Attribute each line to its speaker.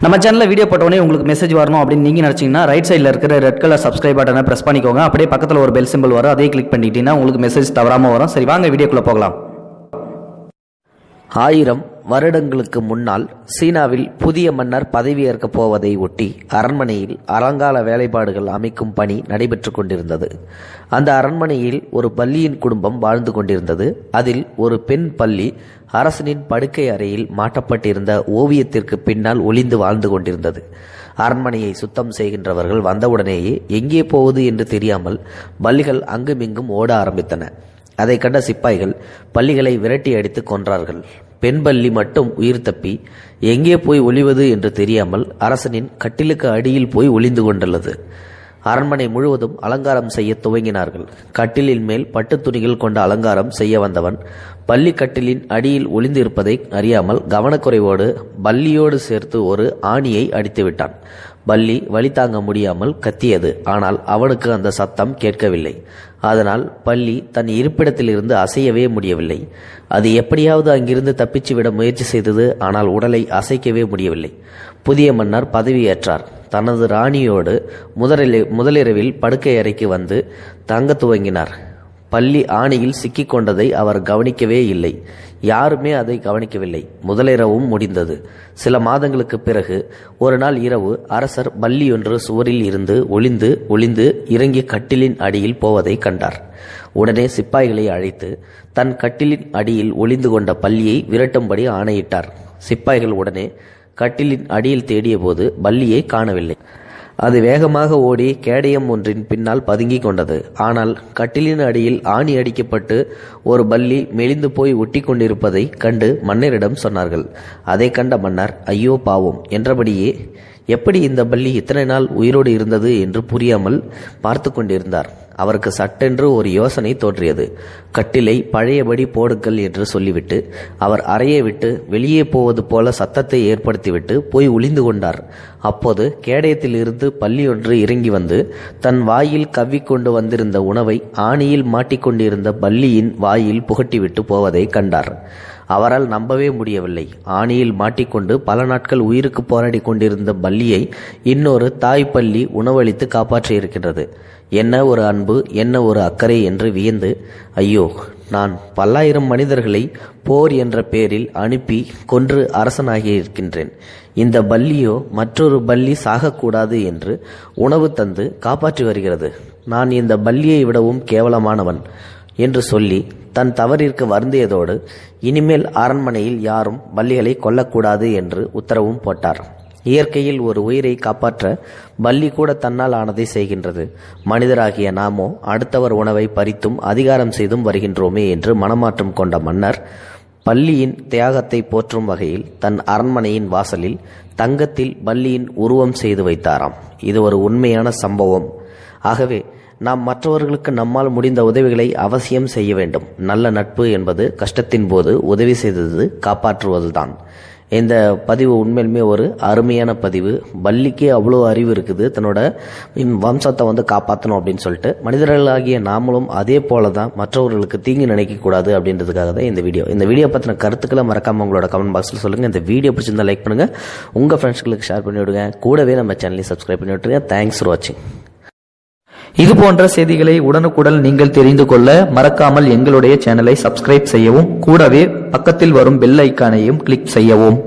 Speaker 1: நம்ம சேனலில் வீடியோ போட்டோடனே உங்களுக்கு மெசேஜ் வரணும் அப்படின்னு நீங்கள் நினச்சிங்கன்னா ரைட் சைடில் இருக்கிற ரெட் கலர் சப்ஸ்கிரைப் பட்டனை ப்ரெஸ் பண்ணிக்கோங்க. அப்படியே பக்கத்தில் ஒரு பெல் சிம்பிள் வரும், அதே கிளிக் பண்ணிட்டீங்கன்னா உங்களுக்கு மெசேஜ் தவறாமல் வரும். சரி, வாங்க வீடியோக்குள்ளே போகலாம்.
Speaker 2: 1000 வருடங்களுக்கு முன்னால் சீனாவில் புதிய மன்னர் பதவியேற்கப் போவதை ஒட்டி அரண்மனையில் அலங்கார வேலைப்பாடுகள் அமைக்கும் பணி நடைபெற்று கொண்டிருந்தது. அந்த அரண்மனையில் ஒரு பல்லியின் குடும்பம் வாழ்ந்து கொண்டிருந்தது. அதில் ஒரு பெண் பல்லி அரசனின் படுக்கை அறையில் மாட்டப்பட்டிருந்த ஓவியத்திற்கு பின்னால் ஒளிந்து வாழ்ந்து கொண்டிருந்தது. அரண்மனையை சுத்தம் செய்கின்றவர்கள் வந்தவுடனேயே எங்கே போவது என்று தெரியாமல் பல்லிகள் அங்குமிங்கும் ஓட ஆரம்பித்தன. அதை கண்ட சிப்பாய்கள் பல்லிகளை விரட்டி அடித்து கொன்றார்கள். பெண் பல்லி மட்டும் உயிர் தப்பி எங்கே போய் ஒளிவது என்று தெரியாமல் அரசனின் கட்டிலுக்கு அடியில் போய் ஒளிந்து கொண்டுள்ளது. அரண்மனை முழுவதும் அலங்காரம் செய்ய துவங்கினார்கள். கட்டிலின் மேல் பட்டு துணிகள் கொண்ட அலங்காரம் செய்ய வந்தவன் பல்லி கட்டிலின் அடியில் ஒளிந்து இருப்பதை அறியாமல் கவனக்குறைவோடு பல்லியோடு சேர்த்து ஒரு ஆணியை அடித்து விட்டான். பல்லி வலி தாங்க முடியாமல் கத்தியது. ஆனால் அவனுக்கு அந்த சத்தம் கேட்கவில்லை. அதனால் பல்லி தன் இருப்பிடத்திலிருந்து அசையவே முடியவில்லை. அது எப்படியாவது அங்கிருந்து தப்பிச்சு விட முயற்சி செய்தது. ஆனால் உடலை அசைக்கவே முடியவில்லை. புதிய மன்னர் பதவியேற்றார். தனது ராணியோடு முதலிரவில் படுக்கை அறைக்கு வந்து தங்க துவங்கினார். பல்லி ஆணியில் சிக்கிக் கொண்டதை அவர் கவனிக்கவே இல்லை. யாருமே அதை கவனிக்கவில்லை. முதலிரவும் முடிந்தது. சில மாதங்களுக்கு பிறகு ஒரு நாள் இரவு அரசர் பல்லியொன்று சுவரில் இருந்து ஒளிந்து இறங்கி கட்டிலின் அடியில் போவதை கண்டார். உடனே சிப்பாய்களை அழைத்து தன் கட்டிலின் அடியில் ஒளிந்து கொண்ட பல்லியை விரட்டும்படி ஆணையிட்டார். சிப்பாய்கள் உடனே கட்டிலின் அடியில் தேடிய போது பல்லியை காணவில்லை. அது வேகமாக ஓடி கேடயம் ஒன்றின் பின்னால் பதுங்கிக் கொண்டது. ஆனால் கட்டிலின் அடியில் ஆணி அடிக்கப்பட்டு ஒரு பல்லி மெலிந்து போய் ஒட்டி கொண்டிருப்பதை கண்டு மன்னரிடம் சொன்னார்கள். அதை கண்ட மன்னர் ஐயோ பாவம் என்றபடியே எப்படி இந்த பல்லி இத்தனை நாள் உயிரோடு இருந்தது என்று புரியாமல் பார்த்து கொண்டிருந்தார். அவருக்கு சட்டென்று ஒரு யோசனை தோன்றியது. கட்டிலை பழையபடி போடுங்கள் என்று சொல்லிவிட்டு அவர் அறையை விட்டு வெளியே போவது போல சத்தத்தை ஏற்படுத்திவிட்டு போய் ஒளிந்து கொண்டார். அப்போது கேடயத்தில் இருந்து பல்லி ஒன்று இறங்கி வந்து தன் வாயில் கவ்விக்கொண்டு வந்திருந்த உணவை ஆணியில் மாட்டிக்கொண்டிருந்த பல்லியின் வாயில் புகட்டிவிட்டு போவதை கண்டார். அவரால் நம்பவே முடியவில்லை. ஆணியில் மாட்டிக்கொண்டு பல நாட்கள் உயிருக்கு போராடி கொண்டிருந்த பல்லியை இன்னொரு தாய் பல்லி உணவளித்து காப்பாற்றியிருக்கிறது. என்ன ஒரு அன்பு, என்ன ஒரு அக்கறை என்று வியந்து, ஐயோ, நான் பல்லாயிரம் மனிதர்களை போர் என்ற பெயரில் அனுப்பி கொன்று அரசனாகியிருக்கின்றேன். இந்த பல்லியோ மற்றொரு பல்லி சாகக்கூடாது என்று உணவு தந்து காப்பாற்றி வருகிறது. நான் இந்த பல்லியை விடவும் கேவலமானவன் என்று சொல்லி தன் தவறிற்கு வருந்தியதோடு இனிமேல் அரண்மனையில் யாரும் பல்லிகளை கொல்லக்கூடாது என்று உத்தரவும் போட்டார். இயற்கையில் ஒரு உயிரை காப்பாற்ற பல்லி கூட தன்னால் ஆனதை செய்கின்றது. மனிதராகிய நாமோ அடுத்தவர் உணவை பறித்தும் அதிகாரம் செய்தும் வருகின்றோமே என்று மனமாற்றம் கொண்ட மன்னர் பல்லியின் தியாகத்தை போற்றும் வகையில் தன் அரண்மனையின் வாசலில் தங்கத்தில் பல்லியின் உருவம் செய்து வைத்தாராம். இது ஒரு உண்மையான சம்பவம். ஆகவே நாம் மற்றவர்களுக்கு நம்மால் முடிந்த உதவிகளை அவசியம் செய்ய வேண்டும். நல்ல நட்பு என்பது கஷ்டத்தின் போது உதவி செய்தது காப்பாற்றுவதுதான். இந்த பதிவு உண்மையிலுமே ஒரு அருமையான பதிவு. பல்லிக்கு அவ்வளோ அறிவு இருக்குது, தன்னோட வம்சத்தை காப்பாற்றணும் அப்படின்னு சொல்லிட்டு. மனிதர்களாகிய நாமளும் அதே போல தான் மற்றவர்களுக்கு தீங்கு நினைக்கக்கூடாது அப்படின்றதுக்காக தான் இந்த வீடியோ பற்றின கருத்துக்களை மறக்காமல் உங்களோட கமெண்ட் பாக்ஸில் சொல்லுங்கள். இந்த வீடியோ பிடிச்சிருந்தா லைக் பண்ணுங்கள், உங்கள் ஃப்ரெண்ட்ஸ்களுக்கு ஷேர் பண்ணி விடுங்க, கூடவே நம்ம சேனலையும் சப்ஸ்கிரைப் பண்ணி விட்டுருங்க. தேங்க்ஸ் ஃபார் வாட்சிங்.
Speaker 1: இது போன்ற செய்திகளை உடனுக்குடன் நீங்கள் தெரிந்து கொள்ள மறக்காமல் எங்களுடைய சேனலை சப்ஸ்கிரைப் செய்யவும், கூடவே பக்கத்தில் வரும் பெல் ஐக்கானையும் கிளிக் செய்யவும்.